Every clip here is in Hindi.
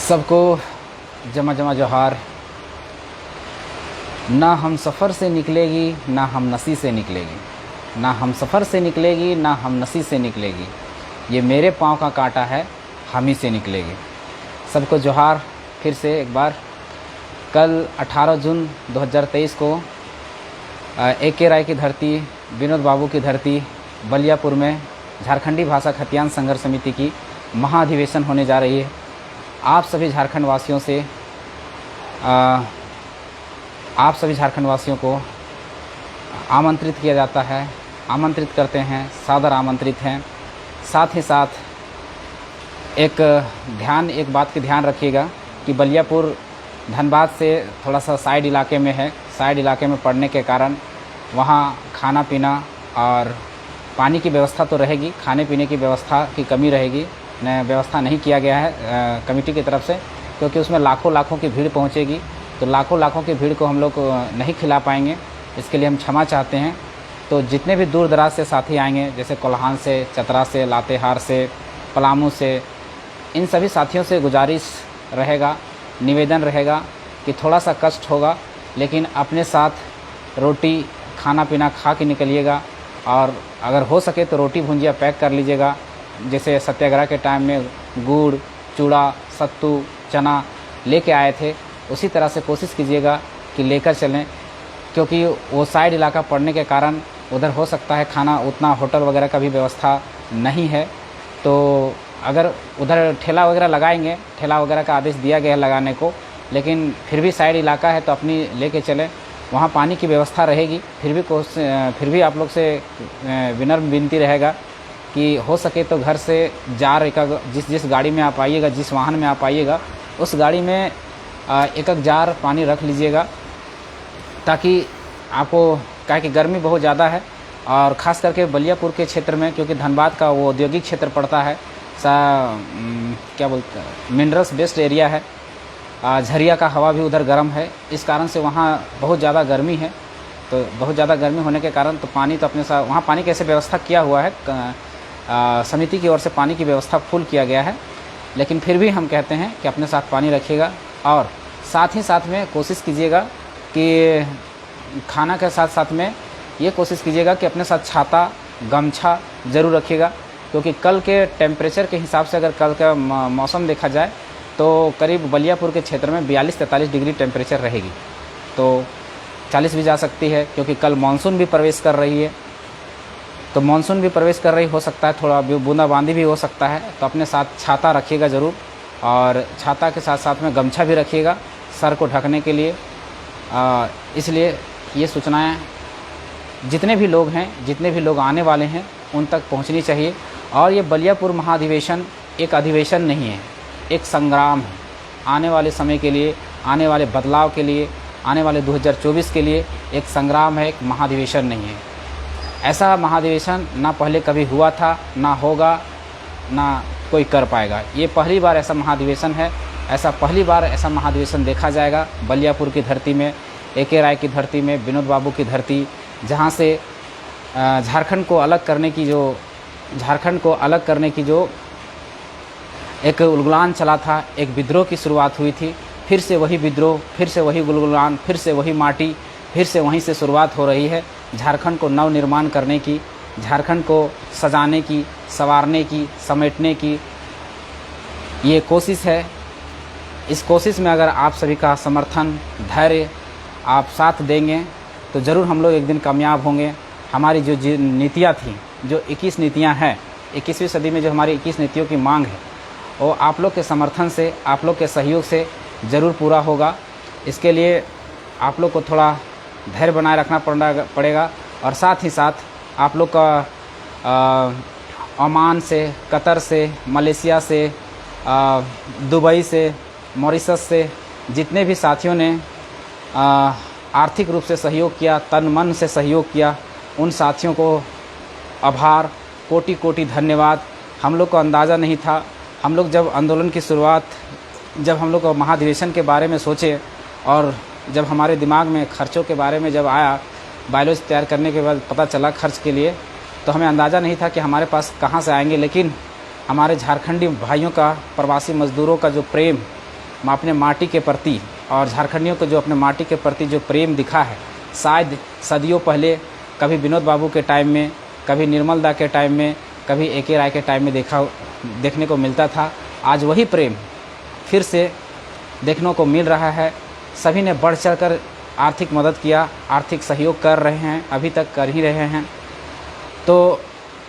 सबको जमा जमा जोहार। ना हम सफ़र से निकलेगी ना हम नसी से निकलेगी, ना हम सफ़र से निकलेगी ना हम नसी से निकलेगी, ये मेरे पाँव का कांटा है हम ही से निकलेगी। सबको जोहार फिर से एक बार। कल 18 जून 2023 को A.K. राय की धरती, विनोद बाबू की धरती बलियापुर में झारखंडी भाषा खतियान संघर्ष समिति की महाधिवेशन होने जा रही है। आप सभी झारखंड वासियों को आमंत्रित किया जाता है, आमंत्रित करते हैं, सादर आमंत्रित हैं। साथ ही साथ एक बात की ध्यान रखिएगा कि बलियापुर धनबाद से थोड़ा सा साइड इलाके में है। साइड इलाके में पड़ने के कारण वहाँ खाना पीना और पानी की व्यवस्था तो रहेगी, खाने पीने की व्यवस्था की कमी रहेगी। व्यवस्था नहीं किया गया है कमेटी की तरफ से, क्योंकि उसमें लाखों की भीड़ पहुँचेगी, तो लाखों की भीड़ को हम लोग नहीं खिला पाएंगे। इसके लिए हम क्षमा चाहते हैं। तो जितने भी दूर दराज से साथी आएंगे, जैसे कोल्हान से, चतरा से, लातेहार से, पलामू से, इन सभी साथियों से गुजारिश रहेगा, निवेदन रहेगा कि थोड़ा सा कष्ट होगा, लेकिन अपने साथ रोटी खाना पीना खा के निकलिएगा। और अगर हो सके तो रोटी भुंजिया पैक कर लीजिएगा। जैसे सत्याग्रह के टाइम में गुड़, चूड़ा, सत्तू, चना लेके आए थे, उसी तरह से कोशिश कीजिएगा कि लेकर चलें, क्योंकि वो साइड इलाका पड़ने के कारण उधर हो सकता है खाना उतना होटल वगैरह का भी व्यवस्था नहीं है। तो अगर उधर ठेला वगैरह लगाएंगे, ठेला वगैरह का आदेश दिया गया है लगाने को, लेकिन फिर भी साइड इलाका है तो अपनी लेके चलें। वहाँ पानी की व्यवस्था रहेगी। फिर भी आप लोग से विनम्र विनती रहेगा कि हो सके तो घर से जार जिस गाड़ी में आप आइएगा, जिस वाहन में आप आइएगा, उस गाड़ी में एक जार पानी रख लीजिएगा, ताकि आपको, क्या कि गर्मी बहुत ज़्यादा है। और ख़ास करके बलियापुर के क्षेत्र में, क्योंकि धनबाद का वो औद्योगिक क्षेत्र पड़ता है, क्या बोलते हैं, मिनरल्स बेस्ड एरिया है। झरिया का हवा भी उधर गर्म है, इस कारण से वहाँ बहुत ज़्यादा गर्मी है। तो बहुत ज़्यादा गर्मी होने के कारण तो पानी तो अपने साथ, वहाँ पानी कैसे व्यवस्था किया हुआ है, समिति की ओर से पानी की व्यवस्था फुल किया गया है, लेकिन फिर भी हम कहते हैं कि अपने साथ पानी रखिएगा। और साथ ही साथ में कोशिश कीजिएगा कि खाना के साथ साथ में ये कोशिश कीजिएगा कि अपने साथ छाता, गमछा ज़रूर रखिएगा, क्योंकि कल के टेम्परेचर के हिसाब से अगर कल का मौसम देखा जाए तो करीब बलियापुर के क्षेत्र में 42-43 डिग्री टेम्परेचर रहेगी, तो 40 भी जा सकती है, क्योंकि कल मानसून भी प्रवेश कर रही है। तो मानसून भी प्रवेश कर रही, हो सकता है थोड़ा बूंदाबांदी भी हो सकता है, तो अपने साथ छाता रखिएगा ज़रूर। और छाता के साथ साथ में गमछा भी रखिएगा सर को ढकने के लिए। इसलिए ये सूचनाएँ जितने भी लोग हैं, जितने भी लोग आने वाले हैं, उन तक पहुंचनी चाहिए। और ये बलियापुर महाधिवेशन एक अधिवेशन नहीं है, एक संग्राम है। आने वाले समय के लिए, आने वाले बदलाव के लिए, आने वाले 2024 के लिए एक संग्राम है, एक महाधिवेशन नहीं है। ऐसा महाधिवेशन ना पहले कभी हुआ था, ना होगा, ना कोई कर पाएगा। ये पहली बार ऐसा महाधिवेशन है। पहली बार ऐसा महाधिवेशन देखा जाएगा बलियापुर की धरती में, A.K. राय की धरती में, विनोद बाबू की धरती, जहाँ से झारखंड को अलग करने की जो एक उलगुलान चला था, एक विद्रोह की शुरुआत हुई थी। फिर से वही विद्रोह, फिर से वही उलगुलान, फिर से वही माटी, फिर से वहीं से शुरुआत हो रही है। झारखंड को नव निर्माण करने की, झारखंड को सजाने की, संवारने की, समेटने की ये कोशिश है। इस कोशिश में अगर आप सभी का समर्थन, धैर्य आप साथ देंगे तो ज़रूर हम लोग एक दिन कामयाब होंगे। हमारी जो नीतियाँ थी, जो 21 नीतियाँ हैं, 21वीं सदी में जो हमारी 21 नीतियों की मांग है, वो आप लोग के समर्थन से, आप लोग के सहयोग से ज़रूर पूरा होगा। इसके लिए आप लोग को थोड़ा धैर्य बनाए रखना पड़ेगा। और साथ ही साथ आप लोग का ओमान से, कतर से, मलेशिया से, दुबई से, मॉरिशस से जितने भी साथियों ने आर्थिक रूप से सहयोग किया, तन मन से सहयोग किया, उन साथियों को आभार, कोटि धन्यवाद। हम लोग को अंदाज़ा नहीं था। हम लोग जब आंदोलन की शुरुआत, जब हम लोग महाधिवेशन के बारे में सोचे और जब हमारे दिमाग में खर्चों के बारे में जब आया, बायोलॉजी तैयार करने के बाद पता चला खर्च के लिए, तो हमें अंदाज़ा नहीं था कि हमारे पास कहाँ से आएंगे। लेकिन हमारे झारखंडी भाइयों का, प्रवासी मज़दूरों का जो प्रेम, अपने माटी के प्रति और झारखंडियों को जो अपने माटी के प्रति जो प्रेम दिखा है, शायद सदियों पहले कभी विनोद बाबू के टाइम में, कभी निर्मल दा के टाइम में, कभी ए.के. राय के टाइम में देखने को मिलता था। आज वही प्रेम फिर से देखने को मिल रहा है। सभी ने बढ़ चढ़कर आर्थिक मदद किया, आर्थिक सहयोग कर रहे हैं, अभी तक कर ही रहे हैं। तो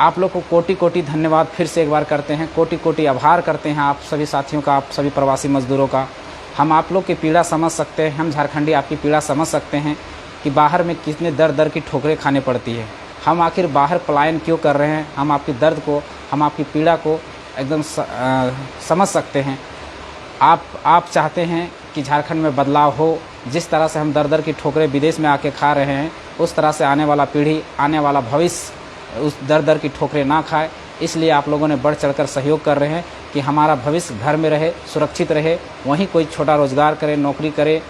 आप लोग को कोटि कोटि धन्यवाद फिर से एक बार करते हैं, कोटि कोटि आभार करते हैं आप सभी साथियों का, आप सभी प्रवासी मजदूरों का। हम आप लोग की पीड़ा समझ सकते हैं, हम झारखंडी आपकी पीड़ा समझ सकते हैं कि बाहर में कितने दर दर की ठोकरें खाने पड़ती है। हम आखिर बाहर पलायन क्यों कर रहे हैं, हम आपकी दर्द को, हम आपकी पीड़ा को एकदम समझ सकते हैं। आप चाहते हैं कि झारखंड में बदलाव हो, जिस तरह से हम दर दर की ठोकरें विदेश में आके खा रहे हैं, उस तरह से आने वाला पीढ़ी, आने वाला भविष्य उस दर दर की ठोकरें ना खाए। इसलिए आप लोगों ने बढ़ चढ़कर सहयोग कर रहे हैं कि हमारा भविष्य घर में रहे, सुरक्षित रहे, वहीं कोई छोटा रोजगार करे, नौकरी करे,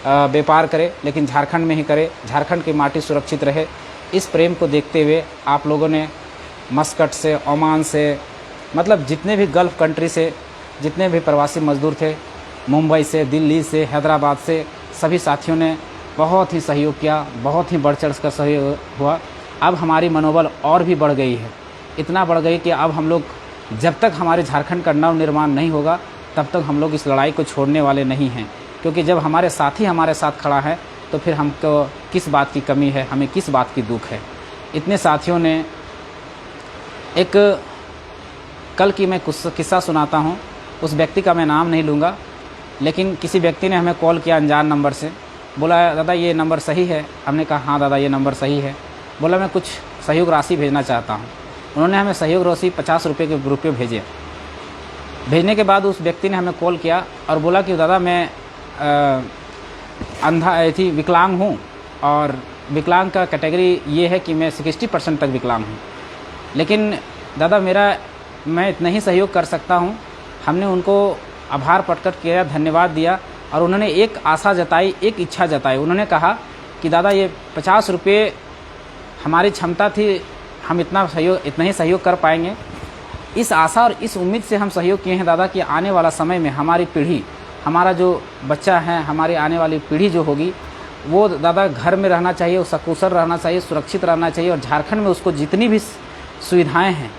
व्यापार करे, लेकिन झारखंड में ही करे, झारखंड की माटी सुरक्षित रहे। इस प्रेम को देखते हुए आप लोगों ने मस्कट से, ओमान से, मतलब जितने भी गल्फ़ कंट्री से जितने भी प्रवासी मजदूर थे, मुंबई से, दिल्ली से, हैदराबाद से, सभी साथियों ने बहुत ही सहयोग किया, बहुत ही बढ़ चढ़ कर सहयोग हुआ। अब हमारी मनोबल और भी बढ़ गई है, इतना बढ़ गई कि अब हम लोग, जब तक हमारे झारखंड का नव निर्माण नहीं होगा तब तक हम लोग इस लड़ाई को छोड़ने वाले नहीं हैं। क्योंकि जब हमारे साथी हमारे साथ खड़ा है तो फिर हमको किस बात की कमी है, हमें किस बात की दुख है। इतने साथियों ने एक, कल की मैं कुछ किस्सा सुनाता हूँ, उस व्यक्ति का मैं नाम नहीं लूँगा, लेकिन किसी व्यक्ति ने हमें कॉल किया अनजान नंबर से, बोला दादा ये नंबर सही है। हमने कहा हाँ दादा ये नंबर सही है। बोला मैं कुछ सहयोग राशि भेजना चाहता हूँ। उन्होंने हमें सहयोग राशि 50 रुपये के रुपये भेजे। भेजने के बाद उस व्यक्ति ने हमें कॉल किया और बोला कि दादा मैं विकलांग हूँ, और विकलांग का कैटेगरी ये है कि मैं 60% तक विकलांग हूँ, लेकिन दादा मैं इतना ही सहयोग कर सकता हूँ। हमने उनको आभार प्रकट किया, धन्यवाद दिया, और उन्होंने एक आशा जताई, एक इच्छा जताई। उन्होंने कहा कि दादा ये 50 रुपये हमारी क्षमता थी, हम इतना ही सहयोग कर पाएंगे। इस आशा और इस उम्मीद से हम सहयोग किए हैं दादा कि आने वाला समय में हमारी पीढ़ी, हमारा जो बच्चा है, हमारी आने वाली पीढ़ी जो होगी, वो दादा घर में रहना चाहिए, वो सकुशल रहना चाहिए, सुरक्षित रहना चाहिए। और झारखंड में उसको जितनी भी सुविधाएं हैं,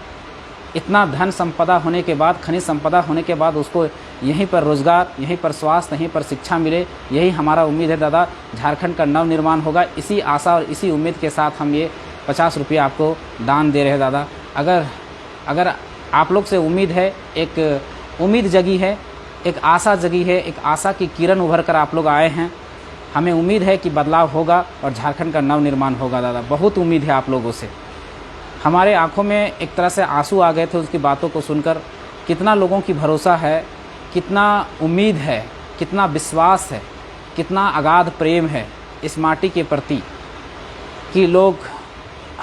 इतना धन संपदा होने के बाद, खनिज संपदा होने के बाद, उसको यहीं पर रोज़गार, यहीं पर स्वास्थ्य, यहीं पर शिक्षा मिले। यही हमारा उम्मीद है दादा, झारखंड का नव निर्माण होगा। इसी आशा और इसी उम्मीद के साथ हम ये 50 रुपये आपको दान दे रहे हैं दादा। अगर आप लोग से उम्मीद है, एक उम्मीद जगी है, एक आशा जगी है, एक आशा की किरण उभर कर आप लोग आए हैं। हमें उम्मीद है कि बदलाव होगा और झारखंड का नव निर्माण होगा दादा। बहुत उम्मीद है आप लोगों से। हमारे आंखों में एक तरह से आंसू आ गए थे उसकी बातों को सुनकर। कितना लोगों की भरोसा है, कितना उम्मीद है, कितना विश्वास है, कितना अगाध प्रेम है इस माटी के प्रति, कि लोग,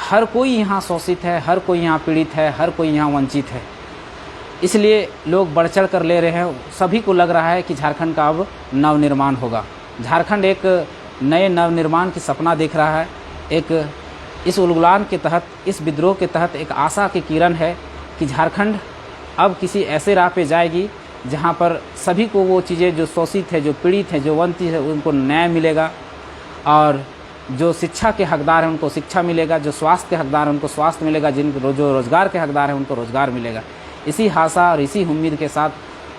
हर कोई यहाँ शोषित है, हर कोई यहाँ पीड़ित है, हर कोई यहाँ वंचित है। इसलिए लोग बढ़ चढ़ कर ले रहे हैं। सभी को लग रहा है कि झारखंड का अब नव निर्माण होगा। झारखंड एक नए नव निर्माण की सपना देख रहा है। एक इस उलगुलान के तहत, इस विद्रोह के तहत एक आशा की किरण है कि झारखंड अब किसी ऐसे राह पे जाएगी जहाँ पर सभी को वो चीज़ें, जो शोषित है, जो पीड़ित है, जो वंचित है, उनको न्याय मिलेगा, और जो शिक्षा के हकदार हैं उनको शिक्षा मिलेगा, जो स्वास्थ्य के हकदार हैं उनको स्वास्थ्य मिलेगा, जो रोज़गार के हकदार हैं उनको रोज़गार मिलेगा। इसी आशा और इसी उम्मीद के साथ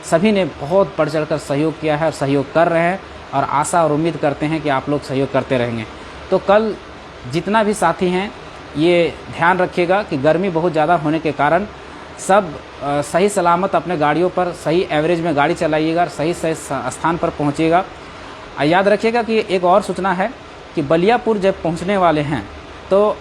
सभी ने बहुत बढ़ चढ़ कर सहयोग किया है और सहयोग कर रहे हैं, और आशा और उम्मीद करते हैं कि आप लोग सहयोग करते रहेंगे। तो कल जितना भी साथी हैं, ये ध्यान रखिएगा कि गर्मी बहुत ज़्यादा होने के कारण सब सही सलामत अपने गाड़ियों पर सही एवरेज में गाड़ी चलाइएगा और सही स्थान पर पहुँचिएगा। याद रखिएगा कि एक और सूचना है कि बलियापुर जब पहुंचने वाले हैं तो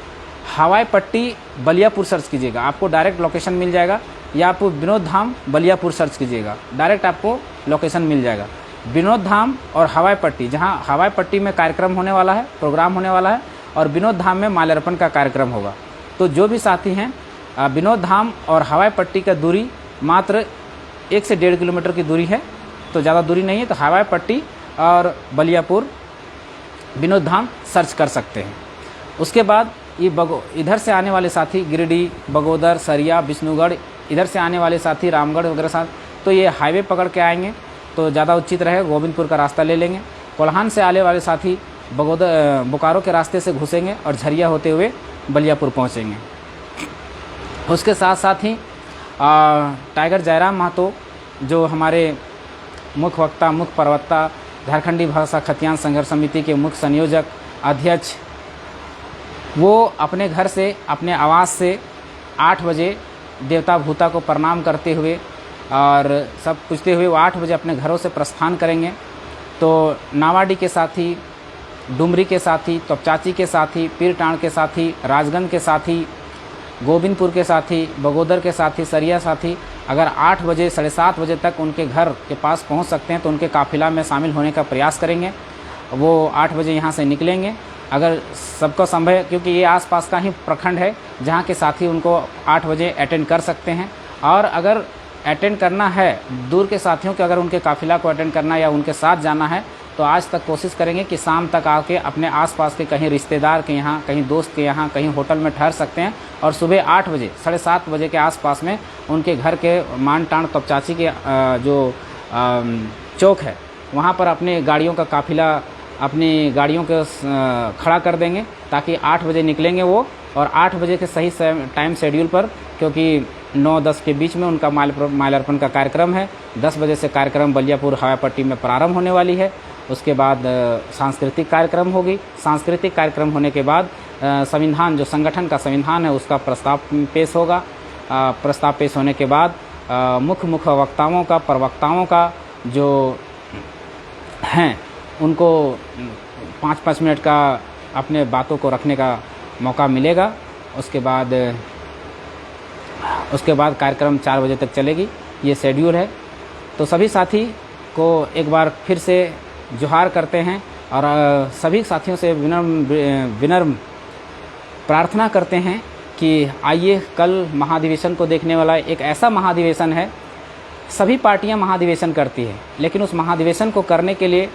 हवाई पट्टी बलियापुर सर्च कीजिएगा, आपको डायरेक्ट लोकेशन मिल जाएगा, या आप विनोद धाम बलियापुर सर्च कीजिएगा, डायरेक्ट आपको लोकेशन मिल जाएगा। विनोद धाम और हवाई पट्टी, जहां हवाई पट्टी में कार्यक्रम होने वाला है, प्रोग्राम होने वाला है, और विनोद धाम में माल्यार्पण का कार्यक्रम होगा। तो जो भी साथी हैं, विनोद धाम और हवाई पट्टी का दूरी मात्र 1 से 1.5 किलोमीटर की दूरी है, तो ज़्यादा दूरी नहीं है। तो हवाई पट्टी और बलियापुर, विनोद धाम सर्च कर सकते हैं। उसके बाद ये इधर से आने वाले साथी गिरिडीह, बगोदर, सरिया, विष्णुगढ़, इधर से आने वाले साथी रामगढ़ वगैरह साथ, तो ये हाईवे पकड़ के आएंगे। तो तो ज़्यादा उचित रहेगा, गोविंदपुर का रास्ता ले लेंगे। कोल्हान से आने वाले साथी बोकारो के रास्ते से घुसेंगे और झरिया होते हुए बलियापुर पहुँचेंगे। उसके साथ साथ ही टाइगर जयराम महतो जो हमारे मुख्य वक्ता, मुख्य प्रवक्ता, झारखंडी भाषा खतियान संघर्ष समिति के मुख्य संयोजक अध्यक्ष, वो अपने घर से, अपने आवास से 8 बजे देवता भूता को प्रणाम करते हुए और सब पूछते हुए वो 8 बजे अपने घरों से प्रस्थान करेंगे। तो नावाडी के साथी, डुमरी के साथी, तोपचाची के साथी, पीरटाण के साथी, राजगंज के साथी, गोविंदपुर के साथी, बगोदर के साथी, सरिया साथी अगर 8 बजे 7:30 बजे तक उनके घर के पास पहुंच सकते हैं तो उनके काफ़िला में शामिल होने का प्रयास करेंगे। वो 8 बजे यहाँ से निकलेंगे। अगर सबको संभव, क्योंकि ये आसपास का ही प्रखंड है जहाँ के साथी उनको 8 बजे अटेंड कर सकते हैं। और अगर अटेंड करना है दूर के साथियों के, अगर उनके काफ़िला को अटेंड करना है या उनके साथ जाना है तो आज तक कोशिश करेंगे कि शाम तक आके अपने आसपास के कहीं रिश्तेदार के यहाँ, कहीं दोस्त के यहाँ, कहीं होटल में ठहर सकते हैं और सुबह 8 बजे 7:30 बजे के आसपास में उनके घर के मानटाण तोपचाची के जो चौक है वहाँ पर अपने गाड़ियों का काफ़िला, अपनी गाड़ियों को खड़ा कर देंगे ताकि 8 बजे निकलेंगे वो, और 8 बजे के सही टाइम शेड्यूल पर, क्योंकि 9-10 के बीच में उनका माल्यार्पण का कार्यक्रम है। 10 बजे से कार्यक्रम बलियापुर हवाई पट्टी में प्रारंभ होने वाली है। उसके बाद सांस्कृतिक कार्यक्रम होगी। सांस्कृतिक कार्यक्रम होने के बाद संविधान, जो संगठन का संविधान है उसका प्रस्ताव पेश होगा। प्रस्ताव पेश होने के बाद मुख्य वक्ताओं का, प्रवक्ताओं का जो हैं उनको 5-5 मिनट का अपने बातों को रखने का मौका मिलेगा। उसके बाद कार्यक्रम 4 बजे तक चलेगी, ये शेड्यूल है। तो सभी साथी को एक बार फिर से जोहार करते हैं और सभी साथियों से विनम्र प्रार्थना करते हैं कि आइए, कल महाधिवेशन को देखने वाला एक ऐसा महाधिवेशन है, सभी पार्टियां महाधिवेशन करती है लेकिन उस महाधिवेशन को करने के लिए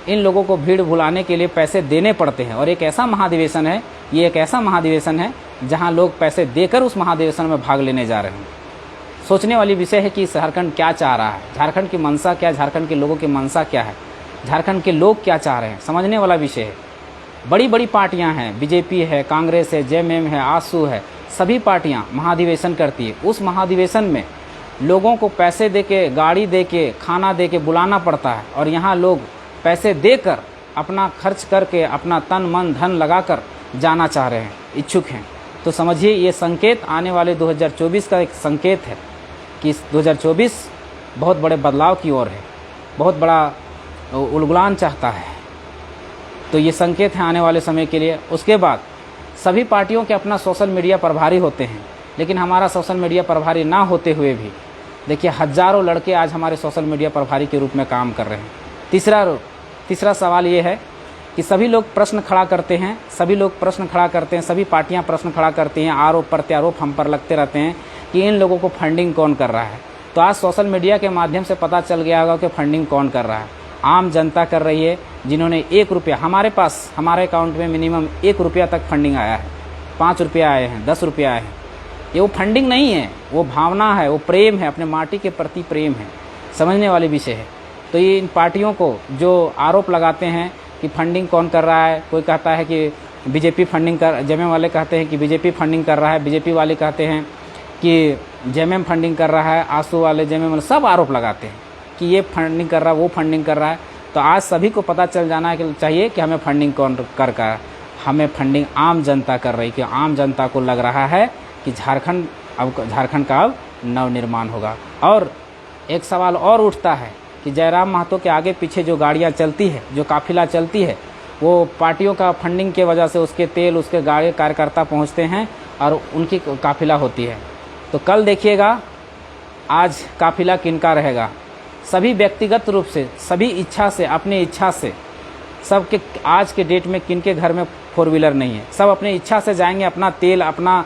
इन लोगों को भीड़ भुलाने के लिए पैसे देने पड़ते हैं। और एक ऐसा महाधिवेशन है, ये एक ऐसा महाधिवेशन है जहां लोग पैसे देकर उस महाधिवेशन में भाग लेने जा रहे हैं। सोचने वाली विषय है कि झारखंड क्या चाह रहा है, झारखंड की मंशा क्या, झारखंड के लोगों की मंशा क्या है, झारखंड के लोग क्या चाह रहे हैं, समझने वाला विषय है। बड़ी बड़ी पार्टियां हैं, बीजेपी है, कांग्रेस है, जेएमएम है, आसू है, सभी पार्टियां महाधिवेशन करती है। उस महाधिवेशन में लोगों को पैसे देके, गाड़ी देके, खाना देके बुलाना पड़ता है और यहाँ लोग पैसे देकर, अपना खर्च करके, अपना तन मन धन लगाकर जाना चाह रहे हैं, इच्छुक हैं। तो समझिए ये संकेत आने वाले 2024 का एक संकेत है कि 2024 बहुत बड़े बदलाव की ओर है, बहुत बड़ा उलगुलान चाहता है। तो ये संकेत है आने वाले समय के लिए। उसके बाद सभी पार्टियों के अपना सोशल मीडिया प्रभारी होते हैं, लेकिन हमारा सोशल मीडिया प्रभारी ना होते हुए भी देखिए हजारों लड़के आज हमारे सोशल मीडिया प्रभारी के रूप में काम कर रहे हैं। तीसरा सवाल ये है कि सभी लोग प्रश्न खड़ा करते हैं, सभी पार्टियां प्रश्न खड़ा करती हैं, आरोप प्रत्यारोप हम पर लगते रहते हैं कि इन लोगों को फंडिंग कौन कर रहा है। तो आज सोशल मीडिया के माध्यम से पता चल गया होगा कि फंडिंग कौन कर रहा है। आम जनता कर रही है, जिन्होंने 1 रुपया, हमारे अकाउंट में मिनिमम 1 रुपया तक फंडिंग आया है, 5 रुपया आए हैं, 10 रुपया आए हैं। ये वो फंडिंग नहीं है, वो भावना है, वो प्रेम है, अपने माटी के प्रति प्रेम है, समझने वाले विषय है। तो ये इन पार्टियों को जो आरोप लगाते हैं कि फंडिंग कौन कर रहा है, कोई कहता है कि बीजेपी फंडिंग कर, जेएमएम वाले कहते हैं कि बीजेपी फंडिंग कर रहा है, बीजेपी वाले कहते हैं कि जेएमएम फंडिंग कर रहा है, आसू वाले, जेएमएम वाले सब आरोप लगाते हैं कि ये फंडिंग कर रहा है, वो फंडिंग कर रहा है। तो आज सभी को पता चल जाना चाहिए कि हमें फंडिंग कौन कर रहा है। हमें फंडिंग आम जनता कर रही, कि आम जनता को लग रहा है कि झारखंड का अब नवनिर्माण होगा। और एक सवाल और उठता है कि जयराम महतो के आगे पीछे जो गाड़ियाँ चलती है, जो काफिला चलती है, वो पार्टियों का फंडिंग के वजह से उसके तेल, उसके गाड़ी कार्यकर्ता पहुँचते हैं और उनकी काफिला होती है। तो कल देखिएगा आज काफिला किनका रहेगा। सभी व्यक्तिगत रूप से, सभी इच्छा से, अपनी इच्छा से, सबके आज के डेट में किनके घर में 4 व्हीलर नहीं है, सब अपनी इच्छा से जाएंगे, अपना तेल, अपना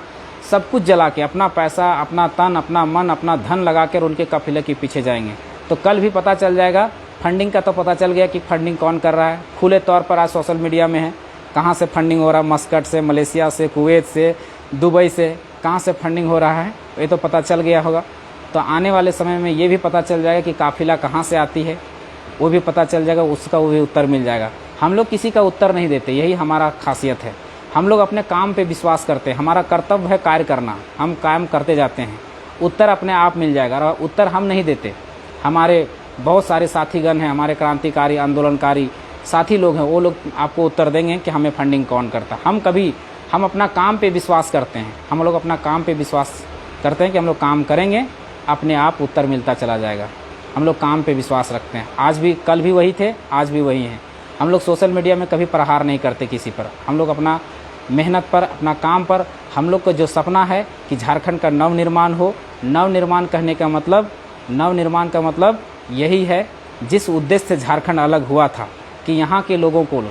सब कुछ जला के, अपना पैसा, अपना तन, अपना मन, अपना धन लगा कर उनके काफिले के पीछे जाएंगे। तो कल भी पता चल जाएगा। फंडिंग का तो पता चल गया कि फंडिंग कौन कर रहा है, खुले तौर पर आज सोशल मीडिया में है। कहाँ से फंडिंग हो रहा है, मस्कट से, मलेशिया से, कुवैत से, दुबई से, कहाँ से फंडिंग हो रहा है, ये तो पता चल गया होगा। तो आने वाले समय में ये भी पता चल जाएगा कि काफिला कहाँ से आती है, वो भी पता चल जाएगा, उसका वो भी उत्तर मिल जाएगा। हम लोग किसी का उत्तर नहीं देते, यही हमारा खासियत है। हम लोग अपने काम पे विश्वास करते हैं, हमारा कर्तव्य है कार्य करना, हम काम करते जाते हैं, उत्तर अपने आप मिल जाएगा। और उत्तर हम नहीं देते, हमारे बहुत सारे साथीगण हैं, हमारे क्रांतिकारी आंदोलनकारी साथी लोग हैं, वो लोग आपको उत्तर देंगे कि हमें फंडिंग कौन करता। हम अपना काम पे विश्वास करते हैं, हम लोग अपना काम पे विश्वास करते हैं कि हम लोग काम करेंगे, अपने आप उत्तर मिलता चला जाएगा। हम लोग काम पे विश्वास रखते हैं, आज भी, कल भी वही थे, आज भी वही हैं। हम लोग सोशल मीडिया में कभी प्रहार नहीं करते किसी पर, हम लोग अपना मेहनत पर, अपना काम पर, हम लोग का जो सपना है कि झारखंड का नवनिर्माण हो। नवनिर्माण कहने का मतलब, नवनिर्माण का मतलब यही है, जिस उद्देश्य से झारखंड अलग हुआ था कि यहाँ के लोगों को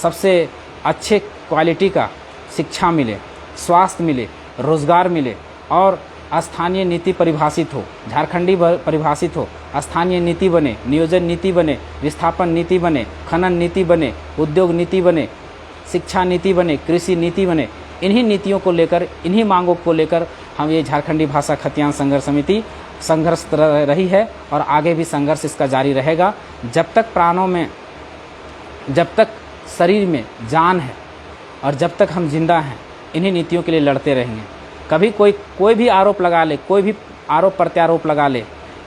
सबसे अच्छे क्वालिटी का शिक्षा मिले, स्वास्थ्य मिले, रोज़गार मिले और स्थानीय नीति परिभाषित हो, झारखंडी परिभाषित हो, स्थानीय नीति बने, नियोजन नीति बने, विस्थापन नीति बने, खनन नीति बने, उद्योग नीति बने, शिक्षा नीति बने, कृषि नीति बने। इन्हीं नीतियों को लेकर, इन्हीं मांगों को लेकर हम ये झारखंडी भाषा खतियान संघर्ष समिति संघर्ष रही है और आगे भी संघर्ष इसका जारी रहेगा। जब तक प्राणों में, जब तक शरीर में जान है और जब तक हम जिंदा हैं, इन्हीं नीतियों के लिए लड़ते रहेंगे। कभी कोई भी आरोप लगा ले, कोई भी आरोप प्रत्यारोप लगा ले,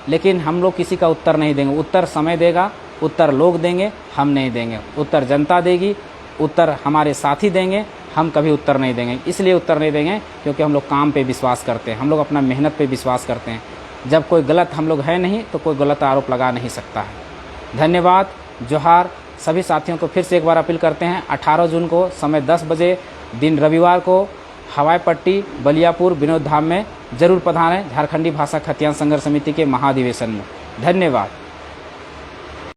लेकिन हम लोग किसी का उत्तर नहीं देंगे। उत्तर समय देगा, उत्तर लोग देंगे, हम नहीं देंगे। उत्तर जनता देगी, उत्तर हमारे साथी देंगे, हम कभी उत्तर नहीं देंगे। इसलिए उत्तर नहीं देंगे क्योंकि हम लोग काम पे विश्वास करते हैं, हम लोग अपना मेहनत पे विश्वास करते हैं। जब कोई गलत हम लोग है नहीं तो कोई गलत आरोप लगा नहीं सकता है। धन्यवाद, जोहार। सभी साथियों को फिर से एक बार अपील करते हैं, 18 जून को समय 10 बजे दिन रविवार को हवाई पट्टी बलियापुर विनोद धाम में जरूर पधारें, झारखंडी भाषा खतियान संघर्ष समिति के महाधिवेशन में। धन्यवाद।